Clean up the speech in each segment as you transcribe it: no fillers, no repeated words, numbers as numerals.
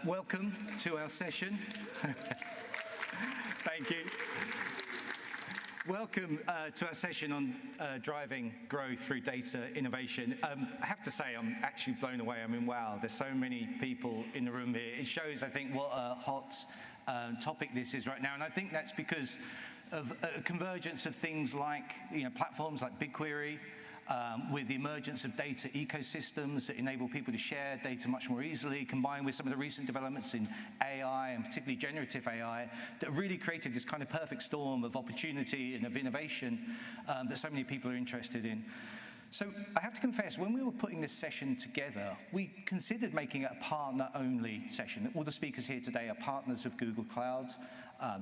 Welcome to our session. Thank you. Welcome to our session on driving growth through data innovation. I have to say, I'm actually blown away. I mean, wow, there's so many people in the room here. It shows, I think, what a hot topic this is right now. And I think that's because of a convergence of things like, platforms like BigQuery, with the emergence of data ecosystems that enable people to share data much more easily, combined with some of the recent developments in AI, and particularly generative AI, that really created this kind of perfect storm of opportunity and of innovation that so many people are interested in. So I have to confess, when we were putting this session together, we considered making it a partner-only session. All the speakers here today are partners of Google Cloud.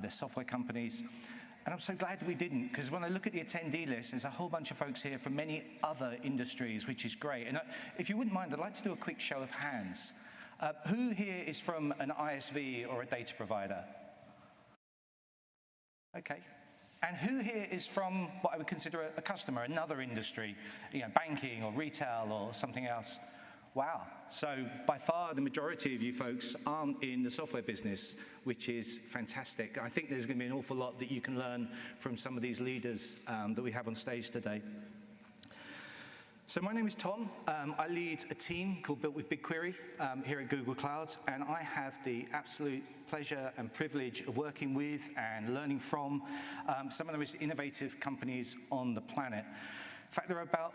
They're software companies. And I'm so glad we didn't, because when I look at the attendee list, there's a whole bunch of folks here from many other industries, which is great. And if you wouldn't mind, I'd like to do a quick show of hands. Who here is from an ISV or a data provider? Okay. And who here is from what I would consider a customer, another industry, banking or retail or something else? Wow. So by far, the majority of you folks aren't in the software business, which is fantastic. I think there's going to be an awful lot that you can learn from some of these leaders that we have on stage today. So my name is Tom. I lead a team called Built with BigQuery here at Google Cloud, and I have the absolute pleasure and privilege of working with and learning from some of the most innovative companies on the planet. In fact, there are about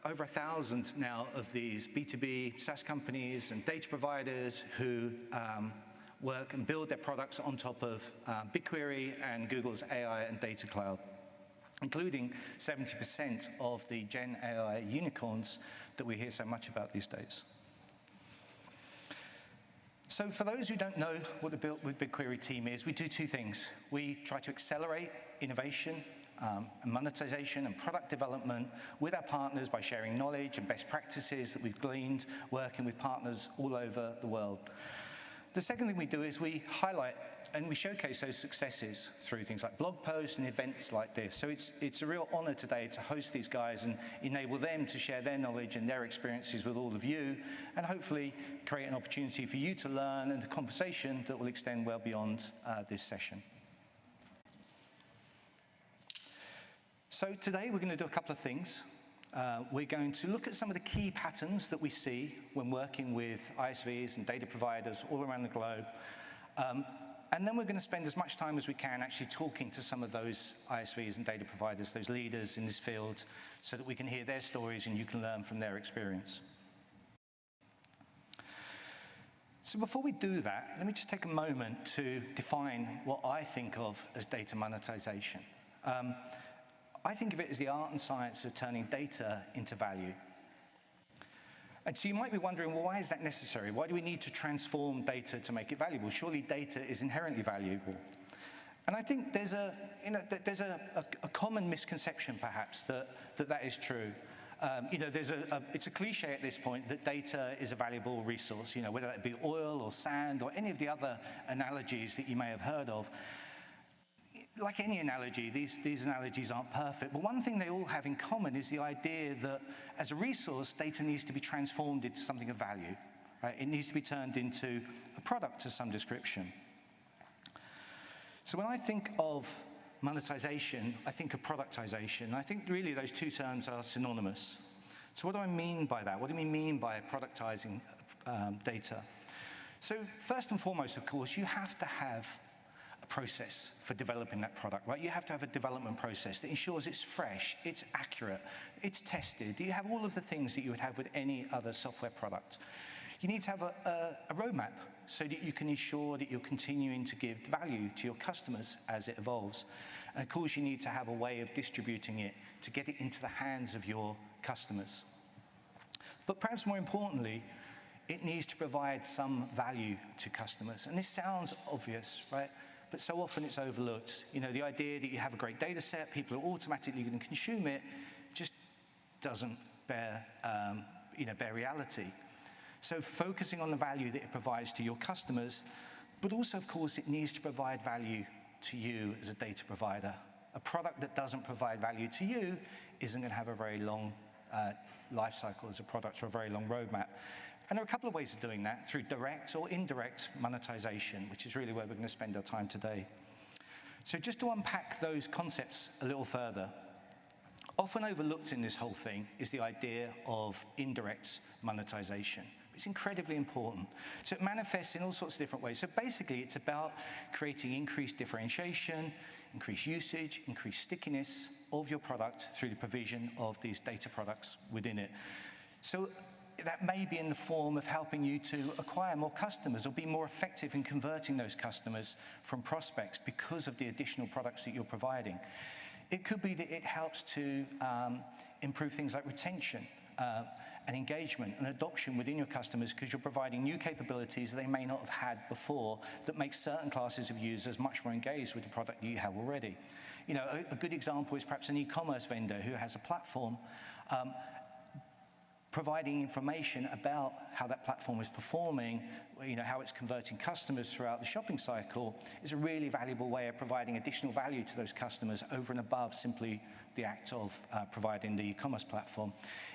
over 1,000 now of these B2B SaaS companies and data providers who work and build their products on top of BigQuery and Google's AI and data cloud, including 70% of the Gen AI unicorns that we hear so much about these days. So for those who don't know what the Built with BigQuery team is, we do two things. We try to accelerate innovation and monetization and product development with our partners by sharing knowledge and best practices that we've gleaned working with partners all over the world. The second thing we do is we highlight and we showcase those successes through things like blog posts and events like this. So it's a real honor today to host these guys and enable them to share their knowledge and their experiences with all of you, and hopefully create an opportunity for you to learn and a conversation that will extend well beyond this session. So today we're going to do a couple of things. We're going to look at some of the key patterns that we see when working with ISVs and data providers all around the globe. And then we're going to spend as much time as we can actually talking to some of those ISVs and data providers, those leaders in this field, so that we can hear their stories and you can learn from their experience. So before we do that, let me just take a moment to define what I think of as data monetization. I think of it as the art and science of turning data into value. And so you might be wondering, well, why is that necessary? Why do we need to transform data to make it valuable? Surely data is inherently valuable. And I think there's a common misconception, perhaps, that is true. It's a cliche at this point that data is a valuable resource, whether that be oil or sand or any of the other analogies that you may have heard of. Like any analogy, these analogies aren't perfect, but one thing they all have in common is the idea that as a resource, data needs to be transformed into something of value. Right? It needs to be turned into a product of some description. So when I think of monetization, I think of productization. I think really those two terms are synonymous. So what do I mean by that? What do we mean by productizing data? So first and foremost, of course, you have to have process for developing that product, right? You have to have a development process that ensures it's fresh, it's accurate, it's tested. You have all of the things that you would have with any other software product. You need to have a roadmap so that you can ensure that you're continuing to give value to your customers as it evolves. And of course, you need to have a way of distributing it to get it into the hands of your customers. But perhaps more importantly, it needs to provide some value to customers. And this sounds obvious, right? But so often it's overlooked. The idea that you have a great data set, people are automatically going to consume it, just doesn't bear reality. So focusing on the value that it provides to your customers, but also, of course, it needs to provide value to you as a data provider. A product that doesn't provide value to you isn't going to have a very long life cycle as a product or a very long roadmap. And there are a couple of ways of doing that, through direct or indirect monetization, which is really where we're going to spend our time today. So just to unpack those concepts a little further, often overlooked in this whole thing is the idea of indirect monetization. It's incredibly important. So it manifests in all sorts of different ways. So basically, it's about creating increased differentiation, increased usage, increased stickiness of your product through the provision of these data products within it. So that may be in the form of helping you to acquire more customers or be more effective in converting those customers from prospects because of the additional products that you're providing. It could be that it helps to improve things like retention and engagement and adoption within your customers because you're providing new capabilities they may not have had before that make certain classes of users much more engaged with the product that you have already. You know, a good example is perhaps an e-commerce vendor who has a platform providing information about how that platform is performing, you know, how it's converting customers throughout the shopping cycle is a really valuable way of providing additional value to those customers over and above simply the act of providing the e-commerce platform.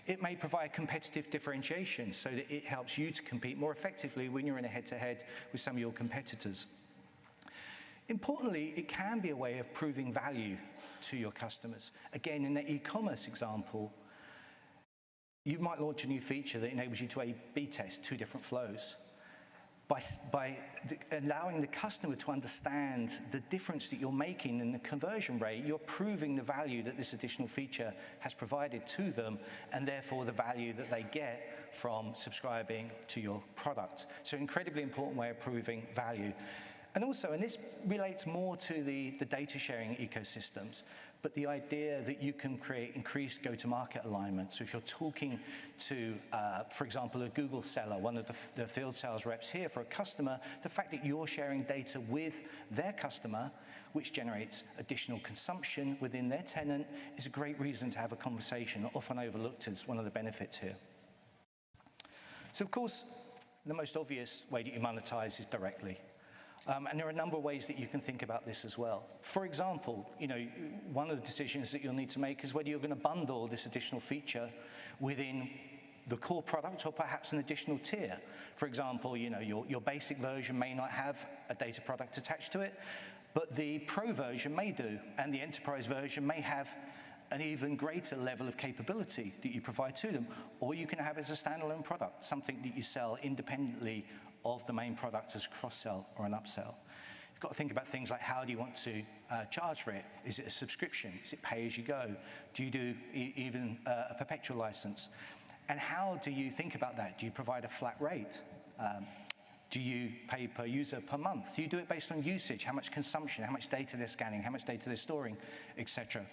It may provide competitive differentiation so that it helps you to compete more effectively when you're in a head-to-head with some of your competitors. Importantly, it can be a way of proving value to your customers. Again, in the e-commerce example, you might launch a new feature that enables you to A/B test two different flows. By allowing the customer to understand the difference that you're making in the conversion rate, you're proving the value that this additional feature has provided to them, and therefore the value that they get from subscribing to your product. So an incredibly important way of proving value. And also, and this relates more to the data sharing ecosystems, but the idea that you can create increased go-to-market alignment. So if you're talking to, for example, a Google seller, one of the field sales reps here for a customer, the fact that you're sharing data with their customer, which generates additional consumption within their tenant, is a great reason to have a conversation, often overlooked as one of the benefits here. So of course, the most obvious way that you monetize is directly. And there are a number of ways that you can think about this as well. For example, you know, one of the decisions that you'll need to make is whether you're going to bundle this additional feature within the core product or perhaps an additional tier. For example, you know, your basic version may not have a data product attached to it, but the pro version may do, and the enterprise version may have an even greater level of capability that you provide to them, or you can have it as a standalone product, something that you sell independently of the main product as cross-sell or an upsell. You've got to think about things like how do you want to charge for it? Is it a subscription? Is it pay-as-you-go? Do you do even a perpetual license? And how do you think about that? Do you provide a flat rate? Do you pay per user per month? Do you do it based on usage, how much consumption, how much data they're scanning, how much data they're storing, etc.?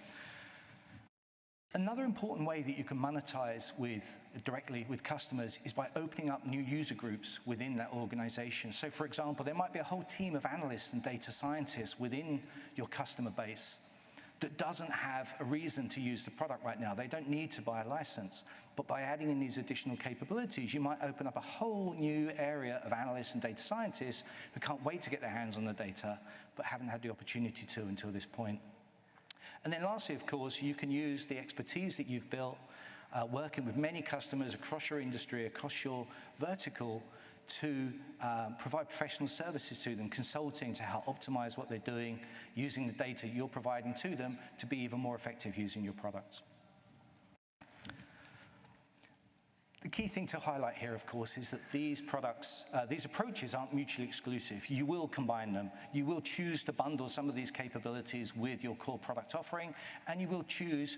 Another important way that you can monetize directly with customers is by opening up new user groups within that organization. So for example, there might be a whole team of analysts and data scientists within your customer base that doesn't have a reason to use the product right now. They don't need to buy a license. But by adding in these additional capabilities, you might open up a whole new area of analysts and data scientists who can't wait to get their hands on the data, but haven't had the opportunity to until this point. And then lastly, of course, you can use the expertise that you've built working with many customers across your industry, across your vertical, to provide professional services to them, consulting to help optimize what they're doing, using the data you're providing to them to be even more effective using your products. The key thing to highlight here, of course, is that these products, these approaches aren't mutually exclusive. You will combine them. You will choose to bundle some of these capabilities with your core product offering, and you will choose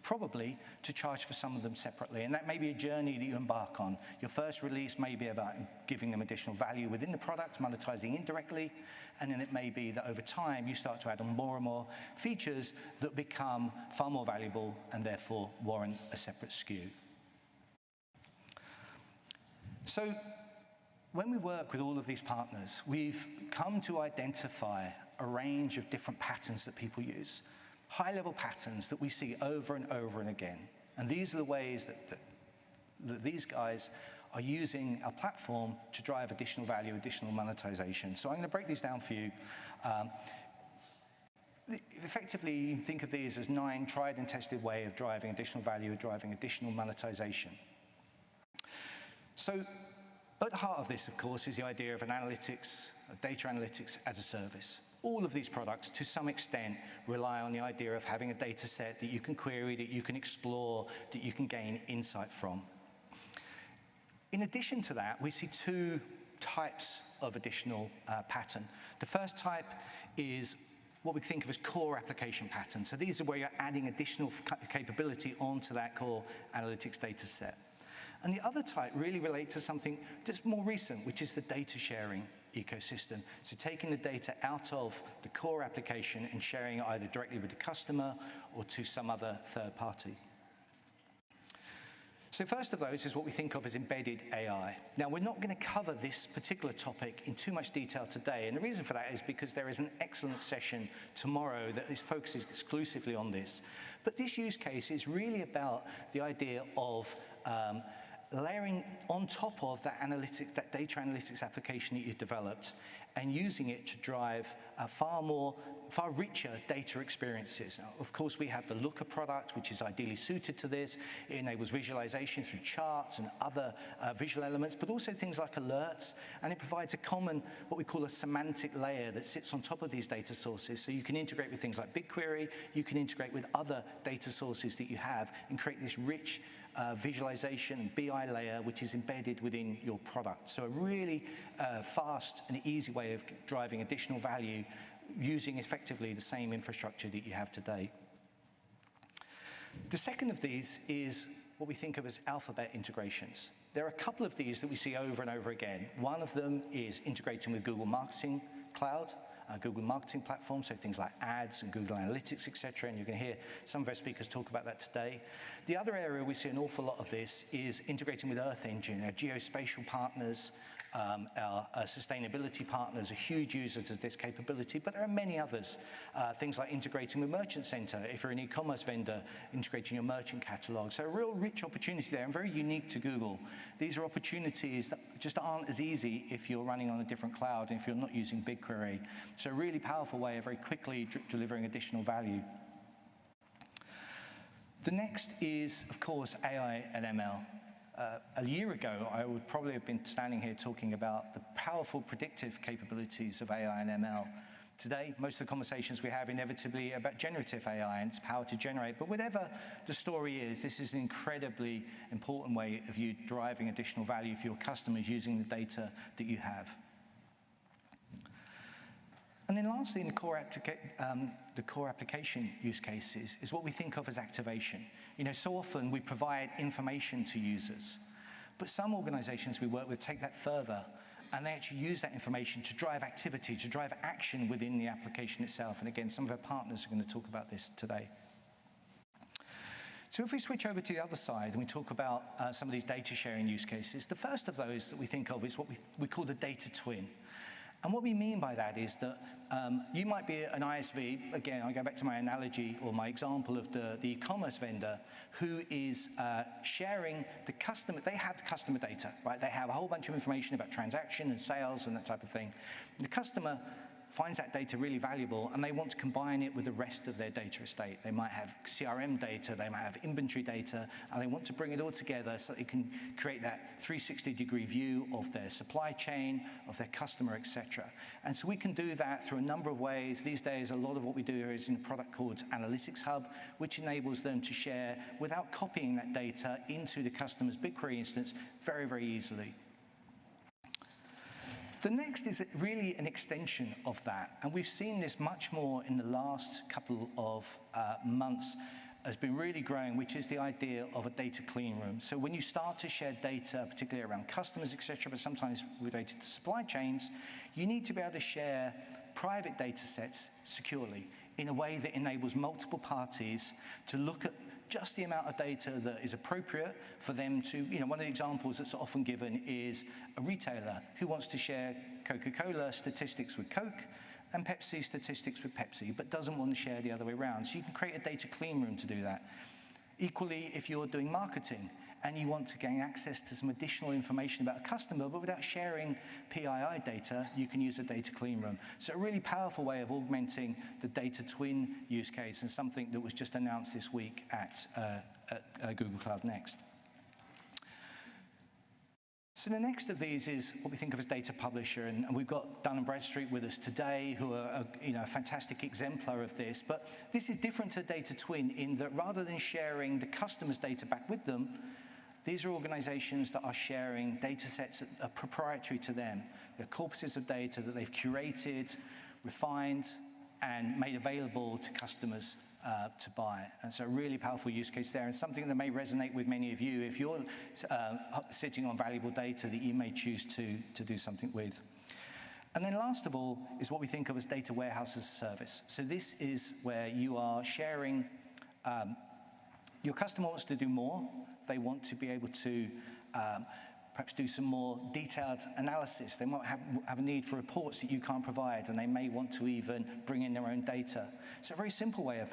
probably to charge for some of them separately. And that may be a journey that you embark on. Your first release may be about giving them additional value within the product, monetizing indirectly, and then it may be that over time you start to add on more and more features that become far more valuable and therefore warrant a separate SKU. So when we work with all of these partners, we've come to identify a range of different patterns that people use, high-level patterns that we see over and over and again. And these are the ways that these guys are using our platform to drive additional value, additional monetization. So I'm going to break these down for you. Effectively, you can think of these as 9 tried and tested ways of driving additional value, driving additional monetization. So At the heart of this, of course, is the idea of data analytics as a service. All of these products, to some extent, rely on the idea of having a data set that you can query, that you can explore, that you can gain insight from. In addition to that, we see two types of additional pattern. The first type is what we think of as core application patterns. So these are where you're adding additional capability onto that core analytics data set. And the other type really relates to something that's more recent, which is the data sharing ecosystem. So taking the data out of the core application and sharing it either directly with the customer or to some other third party. So first of those is what we think of as embedded AI. Now, we're not going to cover this particular topic in too much detail today, and the reason for that is because there is an excellent session tomorrow that focuses exclusively on this. But this use case is really about the idea of layering on top of that data analytics application that you've developed and using it to drive far richer data experiences. Now, of course, we have the Looker product, which is ideally suited to this. It enables visualization through charts and other visual elements, but also things like alerts, and it provides a common, what we call a semantic layer that sits on top of these data sources. So you can integrate with things like BigQuery, you can integrate with other data sources that you have and create this rich visualization and BI layer, which is embedded within your product. So a really fast and easy way of driving additional value using effectively the same infrastructure that you have today. The second of these is what we think of as alphabet integrations. There are a couple of these that we see over and over again. One of them is integrating with Google Marketing Cloud, Google Marketing Platform, so things like ads and Google Analytics, etc. And you're going to hear some of our speakers talk about that today. The other area we see an awful lot of this is integrating with Earth Engine. Our geospatial partners, our sustainability partners are huge users of this capability, but there are many others. Things like integrating with Merchant Center, if you're an e-commerce vendor, integrating your merchant catalog. So a real rich opportunity there and very unique to Google. These are opportunities that just aren't as easy if you're running on a different cloud and if you're not using BigQuery. So a really powerful way of very quickly delivering additional value. The next is, of course, AI and ML. A year ago, I would probably have been standing here talking about the powerful predictive capabilities of AI and ML. Today, most of the conversations we have inevitably about generative AI and its power to generate. But whatever the story is, this is an incredibly important way of you driving additional value for your customers using the data that you have. And then lastly, in the core application use cases is what we think of as activation. You know, so often we provide information to users, but some organizations we work with take that further and they actually use that information to drive activity, to drive action within the application itself. And again, some of our partners are going to talk about this today. So if we switch over to the other side and we talk about some of these data sharing use cases, the first of those that we think of is what we call the data twin. And what we mean by that is that you might be an ISV, again, I go back to my analogy or my example of the e-commerce vendor who is sharing the customer, they have the customer data, right? They have a whole bunch of information about transaction and sales and that type of thing. And the customer finds that data really valuable and they want to combine it with the rest of their data estate. They might have CRM data, they might have inventory data, and they want to bring it all together so they can create that 360-degree view of their supply chain, of their customer, etc. And so we can do that through a number of ways. These days, a lot of what we do is in a product called Analytics Hub, which enables them to share without copying that data into the customer's BigQuery instance very, very easily. The next is really an extension of that, and we've seen this much more in the last couple of months has been really growing, which is the idea of a data clean room. So when you start to share data, particularly around customers, etc., but sometimes related to supply chains, you need to be able to share private data sets securely in a way that enables multiple parties to look at just the amount of data that is appropriate for them to, one of the examples that's often given is a retailer who wants to share Coca-Cola statistics with Coke and Pepsi statistics with Pepsi, but doesn't want to share the other way around. So you can create a data clean room to do that. Equally, if you're doing marketing and you want to gain access to some additional information about a customer, but without sharing PII data, you can use a data clean room. So a really powerful way of augmenting the data twin use case and something that was just announced this week at Google Cloud Next. So the next of these is what we think of as data publisher, and we've got Dun & Bradstreet with us today, who are a fantastic exemplar of this. But this is different to data twin in that rather than sharing the customer's data back with them, these are organizations that are sharing data sets that are proprietary to them. They're corpuses of data that they've curated, refined, and made available to customers to buy. And so a really powerful use case there, and something that may resonate with many of you if you're sitting on valuable data that you may choose to do something with. And then last of all is what we think of as data warehouse as a service. So this is where you are sharing, your customer wants to do more. They want to be able to perhaps do some more detailed analysis. They might have a need for reports that you can't provide, and they may want to even bring in their own data. So a very simple way of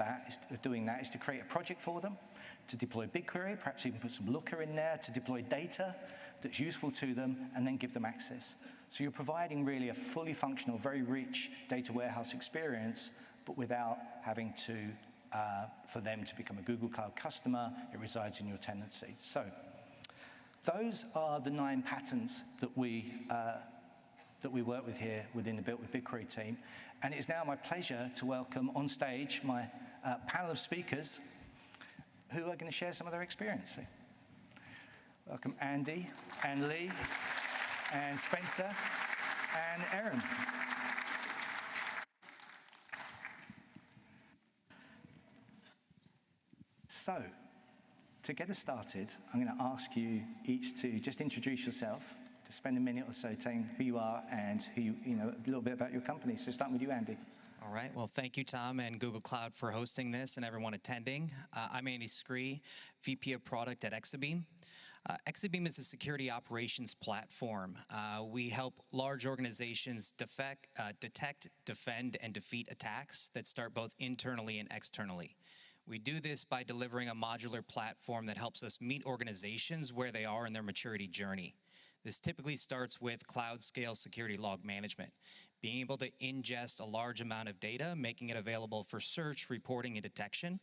doing that is to create a project for them, to deploy BigQuery, perhaps even put some Looker in there to deploy data that's useful to them, and then give them access. So you're providing really a fully functional, very rich data warehouse experience, but without having to, for them to become a Google Cloud customer. It resides in your tenancy. So those are the 9 patterns that we work with here within the Built with BigQuery team. And it is now my pleasure to welcome on stage my panel of speakers who are going to share some of their experience. Welcome Andy and Leigh and Spencer and Erin. So, to get us started, I'm going to ask you each to just introduce yourself, to spend a minute or so telling who you are and who a little bit about your company. So starting with you, Andy. All right. Well, thank you, Tom, and Google Cloud for hosting this and everyone attending. I'm Andy Skrei, VP of Product at Exabeam. Exabeam is a security operations platform. We help large organizations detect, defend, and defeat attacks that start both internally and externally. We do this by delivering a modular platform that helps us meet organizations where they are in their maturity journey. This typically starts with cloud-scale security log management, being able to ingest a large amount of data, making it available for search, reporting, and detection.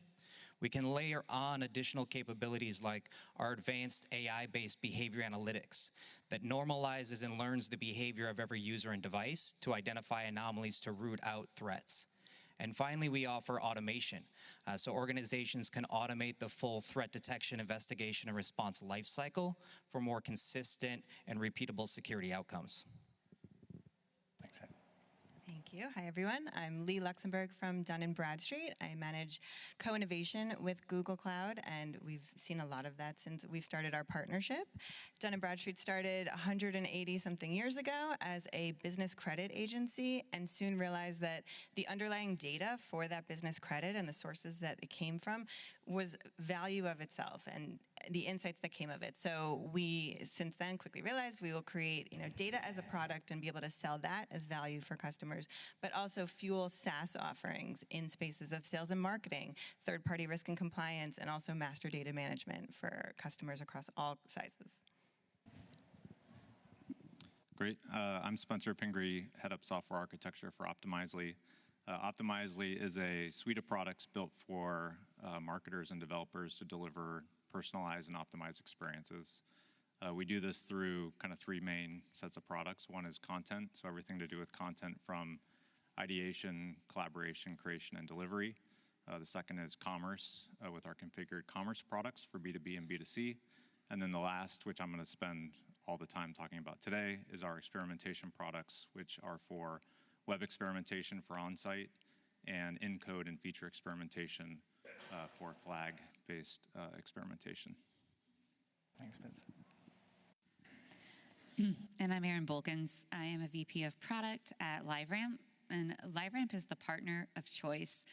We can layer on additional capabilities like our advanced AI-based behavior analytics that normalizes and learns the behavior of every user and device to identify anomalies to root out threats. And finally, we offer automation, so organizations can automate the full threat detection, investigation, and response lifecycle for more consistent and repeatable security outcomes. Thanks, Ed. Thank you. Hi, everyone. I'm Leigh Luxenburg from Dun & Bradstreet. I manage co-innovation with Google Cloud, and we've seen a lot of that since we've started our partnership. Dun & Bradstreet started 180-something years ago as a business credit agency and soon realized that the underlying data for that business credit and the sources that it came from was value of itself and the insights that came of it. So we, since then, quickly realized we will create data as a product and be able to sell that as value for customers, but also fuel SaaS offerings in spaces of sales and marketing, third-party risk and compliance, and also master data management for customers across all sizes. Great. I'm Spencer Pingry, head up software architecture for Optimizely. Optimizely is a suite of products built for marketers and developers to deliver personalized and optimized experiences. We do this through kind of 3 main sets of products. One is content, so everything to do with content from ideation, collaboration, creation, and delivery. The second is commerce with our configured commerce products for B2B and B2C. And then the last, which I'm going to spend all the time talking about today, is our experimentation products, which are for web experimentation for on-site and in-code and feature experimentation for flag-based experimentation. Thanks, Spencer. And I'm Erin Bolkins. I am a VP of Product at LiveRamp, and LiveRamp is the partner of choice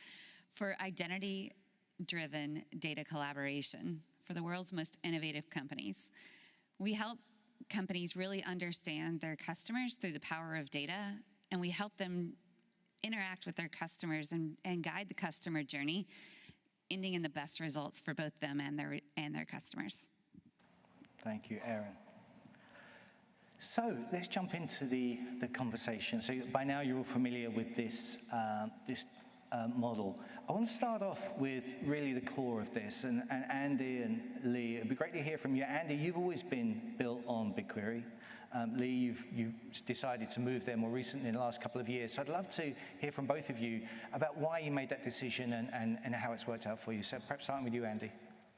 for identity-driven data collaboration for the world's most innovative companies. We help companies really understand their customers through the power of data, and we help them interact with their customers and guide the customer journey, ending in the best results for both them and their customers. Thank you, Erin. So let's jump into the conversation. So by now you're all familiar with this model. I want to start off with really the core of this, and Andy and Leigh, it'd be great to hear from you. Andy, you've always been built on BigQuery. Leigh, you've decided to move there more recently in the last couple of years. So I'd love to hear from both of you about why you made that decision and how it's worked out for you. So perhaps starting with you, Andy.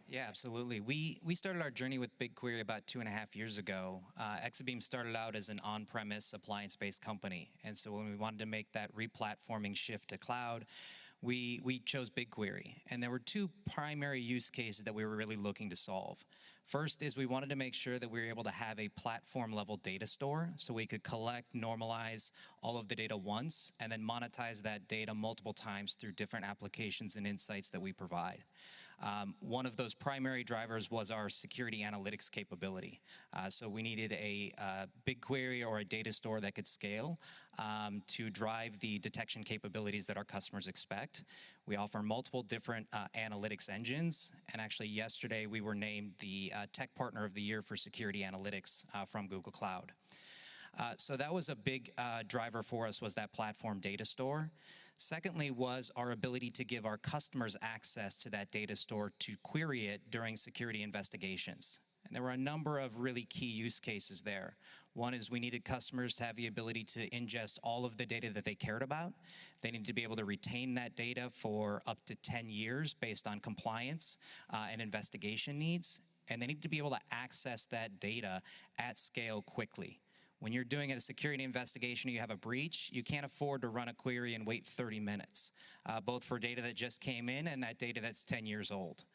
Yeah, absolutely. We started our journey with BigQuery about 2.5 years ago. Exabeam started out as an on-premise appliance-based company. And so when we wanted to make that replatforming shift to cloud, we chose BigQuery. And there were two primary use cases that we were really looking to solve. First is we wanted to make sure that we were able to have a platform-level data store so we could collect, normalize all of the data once, and then monetize that data multiple times through different applications and insights that we provide. One of those primary drivers was our security analytics capability. So we needed a BigQuery or a data store that could scale to drive the detection capabilities that our customers expect. We offer multiple different analytics engines, and actually yesterday we were named the Tech Partner of the Year for Security Analytics from Google Cloud. So that was a big driver for us, was that platform data store. Secondly was our ability to give our customers access to that data store to query it during security investigations. And there were a number of really key use cases there. One is we needed customers to have the ability to ingest all of the data that they cared about. They needed to be able to retain that data for up to 10 years based on compliance and investigation needs. And they needed to be able to access that data at scale quickly. When you're doing a security investigation, you have a breach, you can't afford to run a query and wait 30 minutes, both for data that just came in and that data that's 10 years old.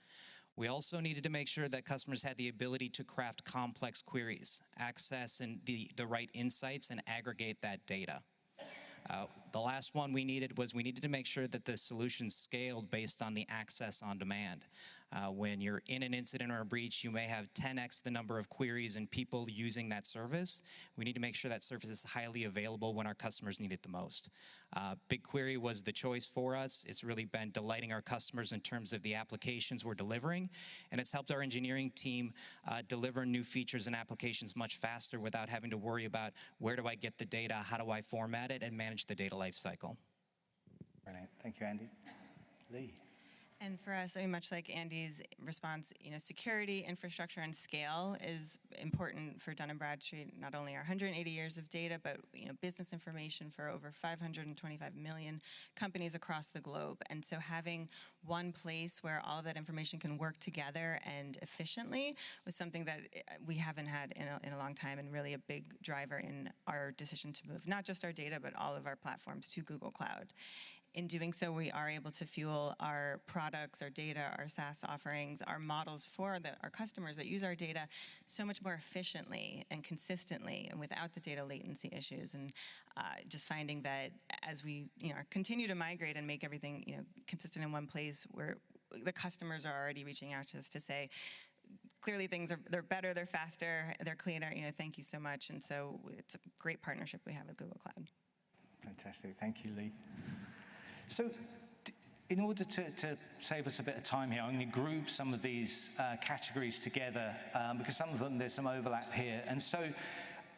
We also needed to make sure that customers had the ability to craft complex queries, access and the right insights, and aggregate that data. The last one we needed to make sure that the solution scaled based on the access on demand. When you're in an incident or a breach, you may have 10x the number of queries and people using that service. We need to make sure that service is highly available when our customers need it the most. BigQuery was the choice for us. It's really been delighting our customers in terms of the applications we're delivering, and it's helped our engineering team deliver new features and applications much faster without having to worry about where do I get the data, how do I format it, and manage the data lifecycle. Brilliant. Thank you, Andy. Leigh. And for us, I mean, much like Andy's response, security, infrastructure, and scale is important for Dun & Bradstreet. Not only our 180 years of data, but business information for over 525 million companies across the globe. And so having one place where all of that information can work together and efficiently was something that we haven't had in a long time, and really a big driver in our decision to move not just our data, but all of our platforms to Google Cloud. In doing so, we are able to fuel our products, our data, our SaaS offerings, our models for our customers that use our data so much more efficiently and consistently, and without the data latency issues. And just finding that as we continue to migrate and make everything consistent in one place, where the customers are already reaching out to us to say, clearly they're better, they're faster, they're cleaner. Thank you so much. And so it's a great partnership we have with Google Cloud. Fantastic. Thank you, Leigh. So in order to save us a bit of time here, I'm going to group some of these categories together because some of them, there's some overlap here. And so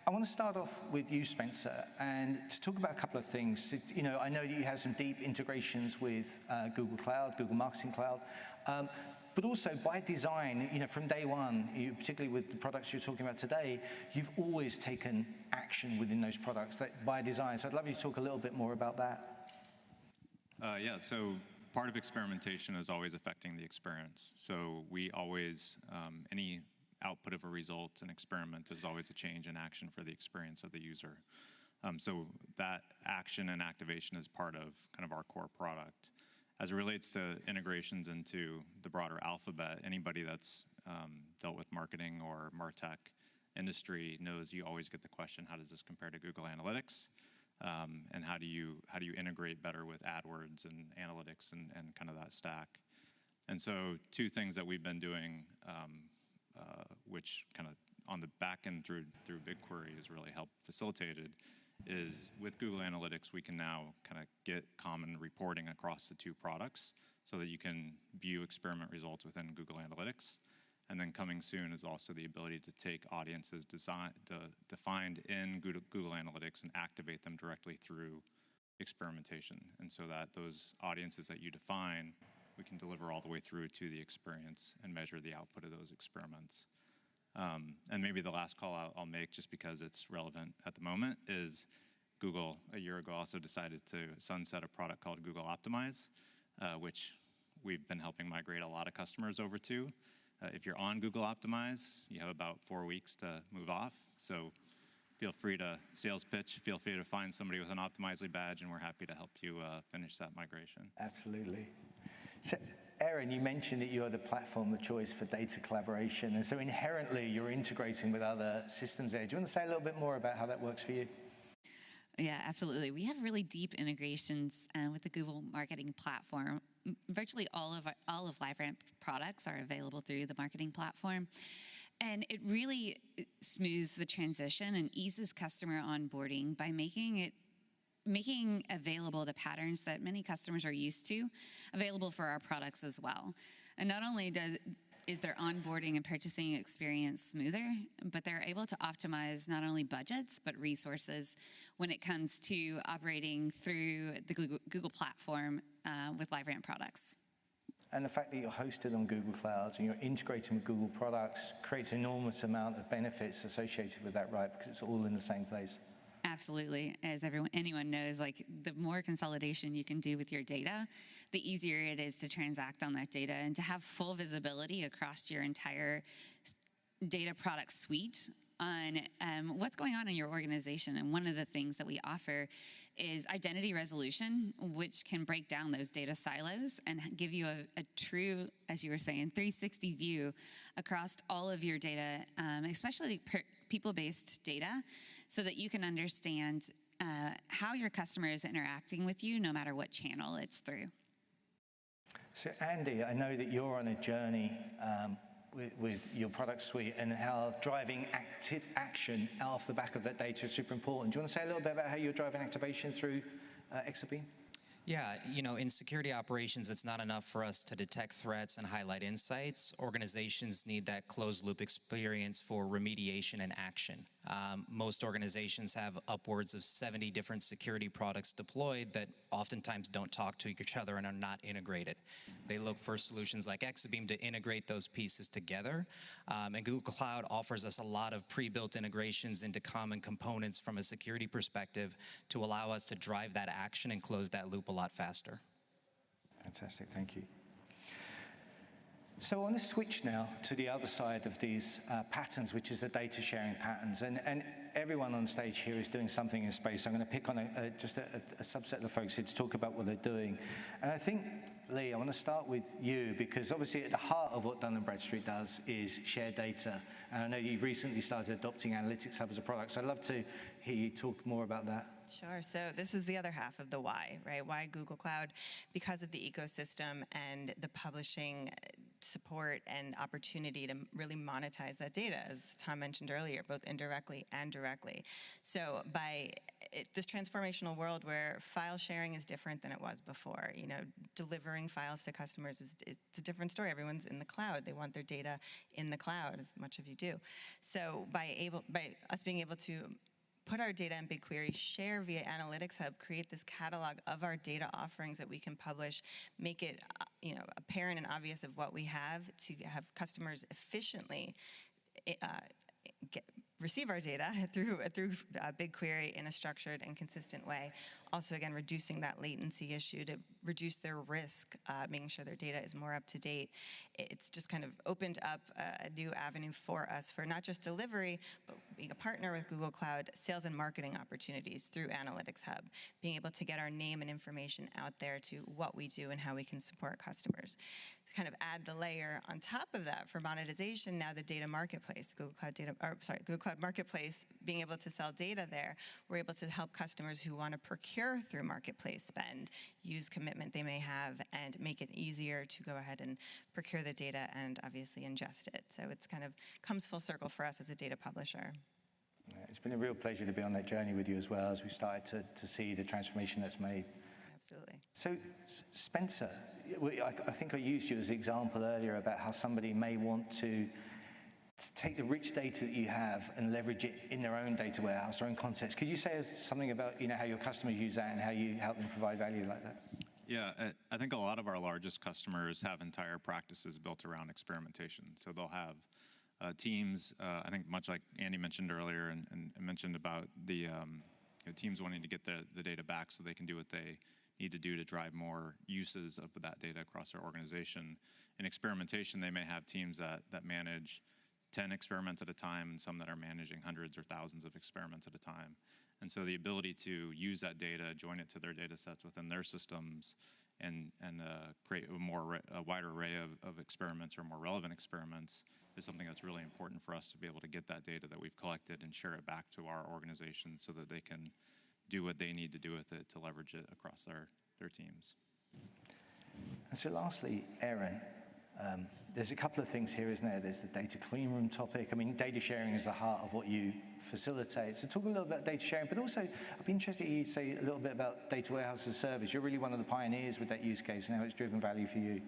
I want to start off with you, Spencer, and to talk about a couple of things. I know that you have some deep integrations with Google Cloud, Google Marketing Cloud, but also by design, from day one, particularly with the products you're talking about today, you've always taken action within those products by design. So I'd love you to talk a little bit more about that. Yeah, so part of experimentation is always affecting the experience. So we always, any output of a result, an experiment, is always a change in action for the experience of the user. So that action and activation is part of kind of our core product. As it relates to integrations into the broader alphabet, anybody that's dealt with marketing or MarTech industry knows you always get the question, how does this compare to Google Analytics? And how do you integrate better with AdWords and analytics and kind of that stack? And so two things that we've been doing, which kind of on the back end through BigQuery has really helped facilitated, is with Google Analytics, we can now kind of get common reporting across the two products so that you can view experiment results within Google Analytics. And then coming soon is also the ability to take audiences defined in Google Analytics and activate them directly through experimentation, and so that those audiences that you define, we can deliver all the way through to the experience and measure the output of those experiments. And maybe the last call I'll make, just because it's relevant at the moment, is Google a year ago also decided to sunset a product called Google Optimize, which we've been helping migrate a lot of customers over to. If you're on Google Optimize, you have about 4 weeks to move off. So feel free to sales pitch, feel free to find somebody with an Optimizely badge, and we're happy to help you finish that migration. Absolutely. So, Erin, you mentioned that you're the platform of choice for data collaboration, and so inherently you're integrating with other systems there. Do you want to say a little bit more about how that works for you? Yeah, absolutely. We have really deep integrations with the Google Marketing Platform. Virtually all of LiveRamp products are available through the marketing platform. And it really smooths the transition and eases customer onboarding by making available the patterns that many customers are used to, available for our products as well. And not only is their onboarding and purchasing experience smoother, but they're able to optimize not only budgets, but resources when it comes to operating through the Google platform with LiveRamp products. And the fact that you're hosted on Google Clouds and you're integrating with Google products creates an enormous amount of benefits associated with that, right? Because it's all in the same place. Absolutely. As anyone knows, like, the more consolidation you can do with your data, the easier it is to transact on that data and to have full visibility across your entire data product suite on what's going on in your organization. And one of the things that we offer is identity resolution, which can break down those data silos and give you a true, as you were saying, 360 view across all of your data, especially people-based data, so that you can understand how your customer is interacting with you, no matter what channel it's through. So Andy, I know that you're on a journey with your product suite and how driving active action off the back of that data is super important. Do you want to say a little bit about how you're driving activation through Exabeam? Yeah, in security operations, it's not enough for us to detect threats and highlight insights. Organizations need that closed loop experience for remediation and action. Most organizations have upwards of 70 different security products deployed that oftentimes don't talk to each other and are not integrated. They look for solutions like Exabeam to integrate those pieces together. And Google Cloud offers us a lot of pre-built integrations into common components from a security perspective to allow us to drive that action and close that loop a lot faster. Fantastic, thank you. So I want to switch now to the other side of these patterns, which is the data sharing patterns. And everyone on stage here is doing something in space. I'm going to pick on just a subset of the folks here to talk about what they're doing. And I think, Leigh, I want to start with you, because obviously at the heart of what Dun & Bradstreet does is share data. And I know you've recently started adopting Analytics Hub as a product, so I'd love to hear you talk more about that. Sure. So this is the other half of the why, right? Why Google Cloud? Because of the ecosystem and the publishing support and opportunity to really monetize that data, as Tom mentioned earlier, both indirectly and directly. So this transformational world where file sharing is different than it was before, delivering files to customers it's a different story. Everyone's in the cloud. They want their data in the cloud, as much of you do. So by us being able to put our data in BigQuery, share via Analytics Hub, create this catalog of our data offerings that we can publish, make it apparent and obvious of what we have to have customers efficiently receive our data through BigQuery in a structured and consistent way. Also, again, reducing that latency issue to reduce their risk, making sure their data is more up to date. It's just kind of opened up a new avenue for us for not just delivery, but being a partner with Google Cloud, sales and marketing opportunities through Analytics Hub, being able to get our name and information out there to what we do and how we can support customers. To kind of add the layer on top of that for monetization, now the data marketplace, the Google Cloud Marketplace, being able to sell data there, we're able to help customers who want to procure through marketplace spend, use commitment they may have, and make it easier to go ahead and procure the data and obviously ingest it. So it's kind of comes full circle for us as a data publisher. It's been a real pleasure to be on that journey with you as well, as we started to see the transformation that's made. Absolutely. So, Spencer, I think I used you as an example earlier about how somebody may want to to take the rich data that you have and leverage it in their own data warehouse, their own context. Could you say something about how your customers use that and how you help them provide value like that? Yeah, I think a lot of our largest customers have entire practices built around experimentation. So they'll have teams, I think much like Andy mentioned earlier and mentioned about the teams wanting to get the data back so they can do what they need to do to drive more uses of that data across their organization. In experimentation, they may have teams that manage 10 experiments at a time and some that are managing hundreds or thousands of experiments at a time. And so the ability to use that data, join it to their data sets within their systems, and create a wider array of experiments or more relevant experiments is something that's really important for us to be able to get that data that we've collected and share it back to our organization so that they can do what they need to do with it to leverage it across their teams. And so lastly, Aaron, there's a couple of things here, isn't there? There's the data clean room topic. I mean, data sharing is the heart of what you facilitate. So talk a little about data sharing, but also I'd be interested to hear you say a little bit about data warehouse as a service. You're really one of the pioneers with that use case and how it's driven value for you.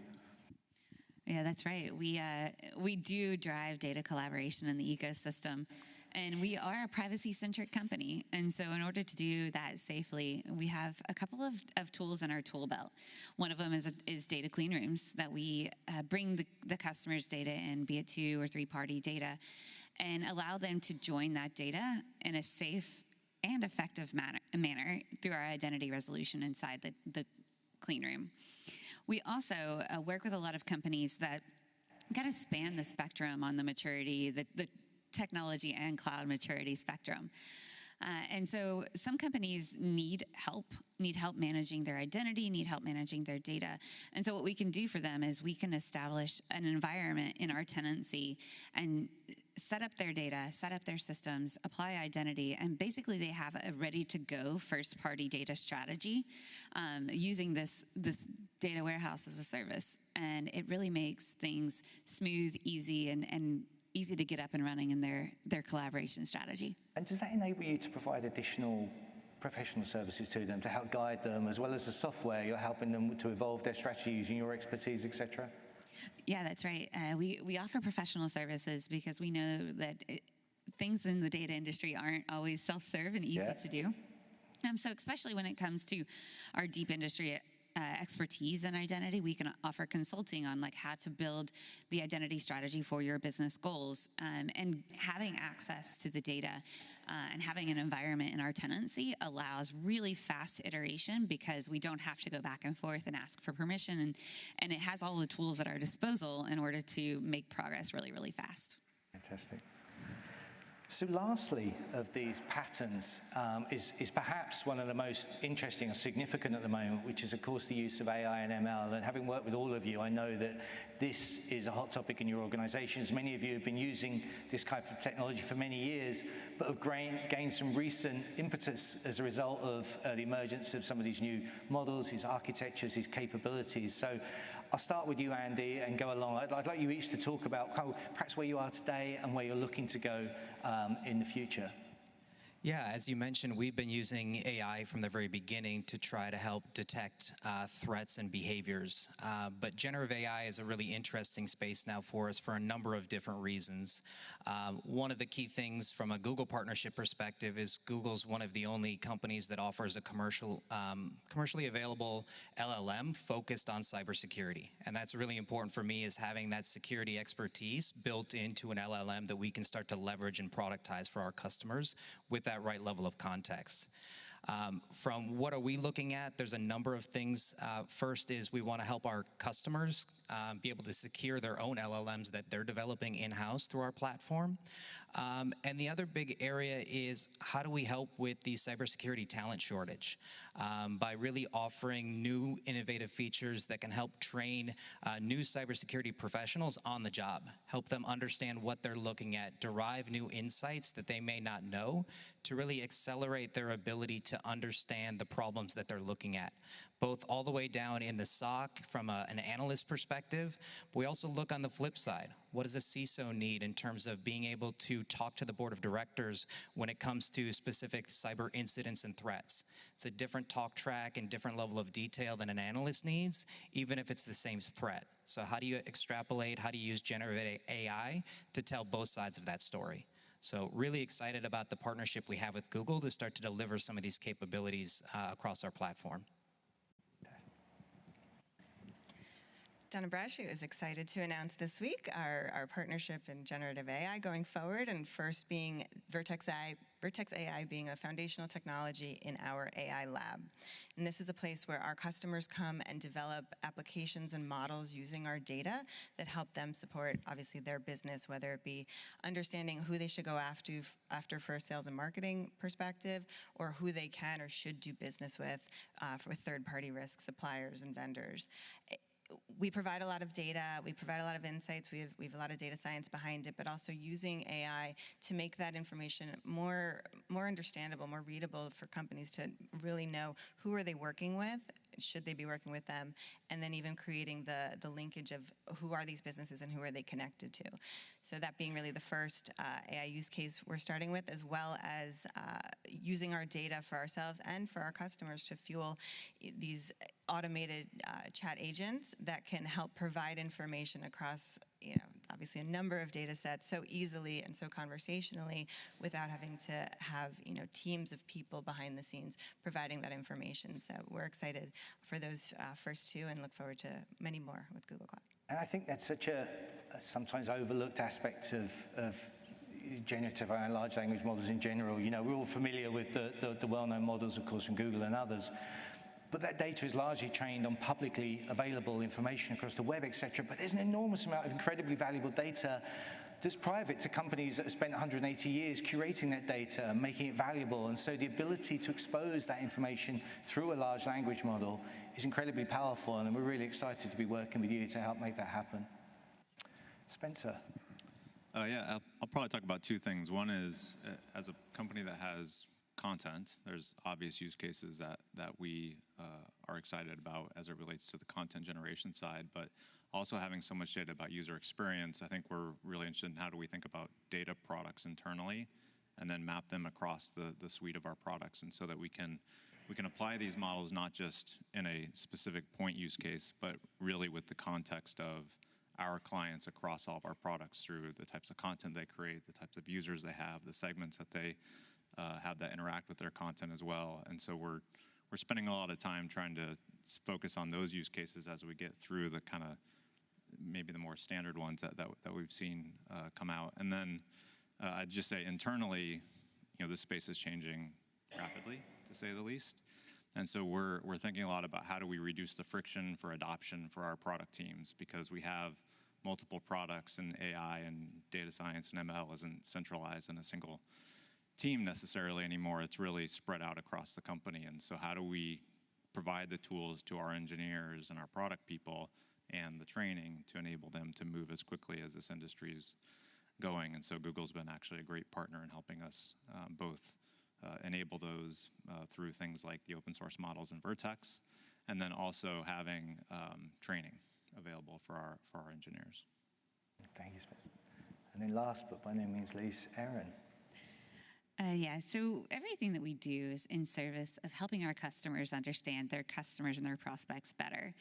Yeah, that's right. We do drive data collaboration in the ecosystem. And we are a privacy-centric company. And so in order to do that safely, we have a couple of tools in our tool belt. One of them is data clean rooms that we bring the customer's data in, be it 2 or 3-party data, and allow them to join that data in a safe and effective manner through our identity resolution inside the clean room. We also work with a lot of companies that kind of span the spectrum on the maturity, the technology and cloud maturity spectrum. And so some companies need help managing their identity, need help managing their data. And so what we can do for them is we can establish an environment in our tenancy and set up their data, set up their systems, apply identity, and basically they have a ready-to-go first-party data strategy using this data warehouse as a service. And it really makes things smooth, easy, and easy to get up and running in their collaboration strategy. And does that enable you to provide additional professional services to them to help guide them, as well as the software? You're helping them to evolve their strategy using your expertise, etc.? Yeah, that's right. We offer professional services because we know that things in the data industry aren't always self-serve and easy to do. So especially when it comes to our deep industry expertise in identity, we can offer consulting on how to build the identity strategy for your business goals, and having access to the data and having an environment in our tenancy allows really fast iteration because we don't have to go back and forth and ask for permission, and it has all the tools at our disposal in order to make progress really, really fast. Fantastic. So lastly of these patterns is perhaps one of the most interesting and significant at the moment, which is of course the use of AI and ML. And having worked with all of you, I know that this is a hot topic in your organizations. Many of you have been using this type of technology for many years, but have gained some recent impetus as a result of the emergence of some of these new models, these architectures, these capabilities. So I'll start with you, Andy, and go along. I'd like you each to talk about perhaps where you are today and where you're looking to go in the future. Yeah, as you mentioned, we've been using AI from the very beginning to try to help detect threats and behaviors. But generative AI is a really interesting space now for us for a number of different reasons. One of the key things from a Google partnership perspective is Google's one of the only companies that offers a commercially available LLM focused on cybersecurity. And that's really important for me, is having that security expertise built into an LLM that we can start to leverage and productize for our customers with that right level of context. From what are we looking at, there's a number of things. First is we want to help our customers be able to secure their own LLMs that they're developing in-house through our platform. And the other big area is how do we help with the cybersecurity talent shortage by really offering new innovative features that can help train new cybersecurity professionals on the job, help them understand what they're looking at, derive new insights that they may not know to really accelerate their ability to understand the problems that they're looking at, both all the way down in the SOC from an analyst perspective. But we also look on the flip side. What does a CISO need in terms of being able to talk to the board of directors when it comes to specific cyber incidents and threats? It's a different talk track and different level of detail than an analyst needs, even if it's the same threat. So how do you extrapolate, how do you use generative AI to tell both sides of that story? So really excited about the partnership we have with Google to start to deliver some of these capabilities across our platform. Dun & Bradstreet is excited to announce this week our partnership in generative AI going forward, and first being Vertex AI being a foundational technology in our AI lab. And this is a place where our customers come and develop applications and models using our data that help them support, obviously, their business, whether it be understanding who they should go after for a sales and marketing perspective, or who they can or should do business with third-party risk suppliers and vendors. We provide a lot of data, we provide a lot of insights, we have a lot of data science behind it, but also using AI to make that information more understandable, more readable for companies to really know who are they working with, should they be working with them, and then even creating the linkage of who are these businesses and who are they connected to. So that being really the first AI use case we're starting with, as well as using our data for ourselves and for our customers to fuel these automated chat agents that can help provide information across, obviously a number of data sets so easily and so conversationally without having to have, teams of people behind the scenes providing that information. So we're excited for those first two and look forward to many more with Google Cloud. And I think that's such a sometimes overlooked aspect of generative AI and large language models in general. We're all familiar with the well-known models, of course, from Google and others. But that data is largely trained on publicly available information across the web, et cetera. But there's an enormous amount of incredibly valuable data that's private to companies that have spent 180 years curating that data and making it valuable. And so the ability to expose that information through a large language model is incredibly powerful. And we're really excited to be working with you to help make that happen. Spencer. Yeah, I'll probably talk about two things. One is, as a company that has content, there's obvious use cases that we are excited about as it relates to the content generation side, but also having so much data about user experience, I think we're really interested in how do we think about data products internally and then map them across the suite of our products, and so that we can apply these models not just in a specific point use case, but really with the context of our clients across all of our products through the types of content they create, the types of users they have, the segments that they have that interact with their content as well. And so we're spending a lot of time trying to focus on those use cases as we get through the kind of maybe the more standard ones that we've seen come out. And then I'd just say internally, this space is changing rapidly, to say the least. And so we're thinking a lot about how do we reduce the friction for adoption for our product teams, because we have multiple products, and AI and data science and ML isn't centralized in a single team necessarily anymore. It's really spread out across the company. And so how do we provide the tools to our engineers and our product people and the training to enable them to move as quickly as this industry's going? And so Google's been actually a great partner in helping us both enable those through things like the open source models in Vertex, and then also having training available for our engineers. Thank you, Spencer. And then last but by no means least, Erin. Yeah, so everything that we do is in service of helping our customers understand their customers and their prospects better.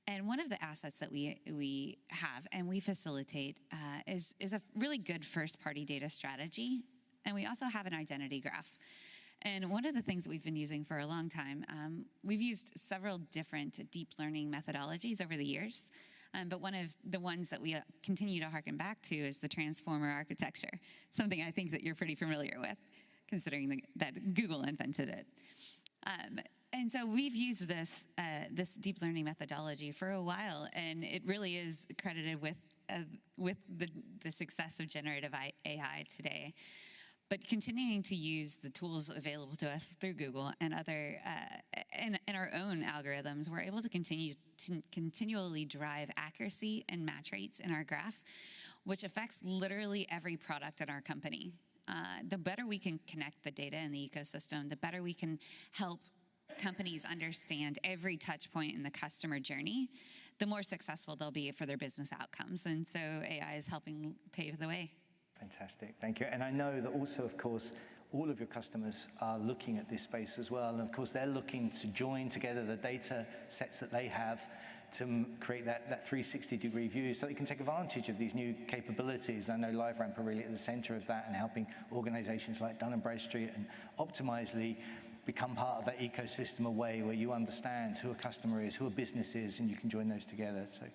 And one of the assets that we have and we facilitate is a really good first-party data strategy. And we also have an identity graph. And one of the things that we've been using for a long time, we've used several different deep learning methodologies over the years. But one of the ones that we continue to harken back to is the transformer architecture, something I think that you're pretty familiar with, considering that Google invented it. And so we've used this deep learning methodology for a while, and it really is credited with the success of generative AI today. But continuing to use the tools available to us through Google and other and our own algorithms, we're able to continually drive accuracy and match rates in our graph, which affects literally every product in our company. The better we can connect the data in the ecosystem, the better we can help companies understand every touch point in the customer journey, the more successful they'll be for their business outcomes. And so AI is helping pave the way. Fantastic, thank you. And I know that also, of course, all of your customers are looking at this space as well. And of course, they're looking to join together the data sets that they have to create that 360-degree view so they can take advantage of these new capabilities. I know LiveRamp are really at the center of that and helping organizations like Dun & Bradstreet and Optimizely become part of that ecosystem, a way where you understand who a customer is, who a business is, and you can join those together. So.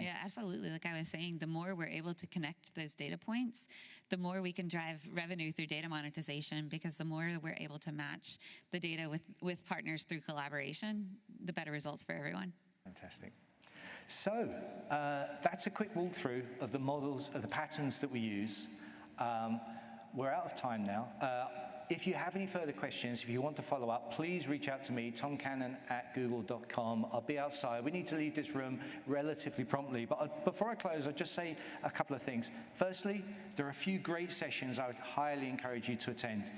Yeah, absolutely. Like I was saying, the more we're able to connect those data points, the more we can drive revenue through data monetization, because the more we're able to match the data with partners through collaboration, the better results for everyone. Fantastic. So that's a quick walkthrough of the models, of the patterns that we use. We're out of time now. If you have any further questions, if you want to follow up, please reach out to me, tomcannon@google.com. I'll be outside. We need to leave this room relatively promptly. But before I close, I'll just say a couple of things. Firstly, there are a few great sessions I would highly encourage you to attend.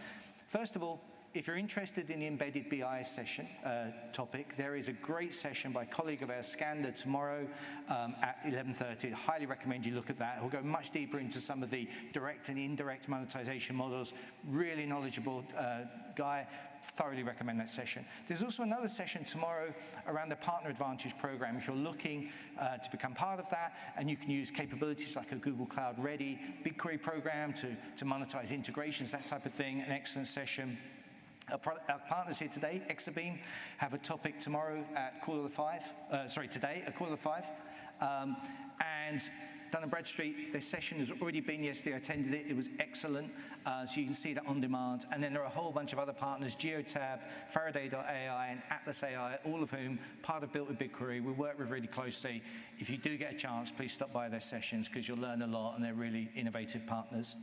First of all, if you're interested in the embedded BI session topic, there is a great session by a colleague of ours, Skander, tomorrow at 11:30. I highly recommend you look at that. We'll go much deeper into some of the direct and indirect monetization models. Really knowledgeable guy. Thoroughly recommend that session. There's also another session tomorrow around the Partner Advantage program. If you're looking to become part of that, and you can use capabilities like a Google Cloud Ready BigQuery program to monetize integrations, that type of thing, an excellent session. Our partners here today, Exabeam, have a topic tomorrow at today at 5:15. And Dun & Bradstreet, their session has already been yesterday. I attended it. It was excellent. So you can see that on demand. And then there are a whole bunch of other partners, Geotab, Faraday.ai, and Atlas AI, all of whom part of Built with BigQuery. We work with really closely. If you do get a chance, please stop by their sessions, because you'll learn a lot, and they're really innovative partners.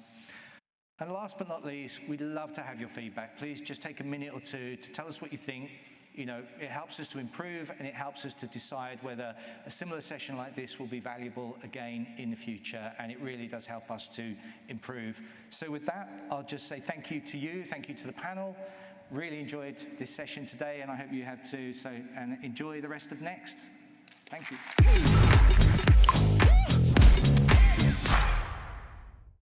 And last but not least, we'd love to have your feedback. Please just take a minute or two to tell us what you think. You know, it helps us to improve, and it helps us to decide whether a similar session like this will be valuable again in the future, and it really does help us to improve. So with that, I'll just say thank you to you, thank you to the panel. Really enjoyed this session today, and I hope you have too. So, and enjoy the rest of Next. Thank you.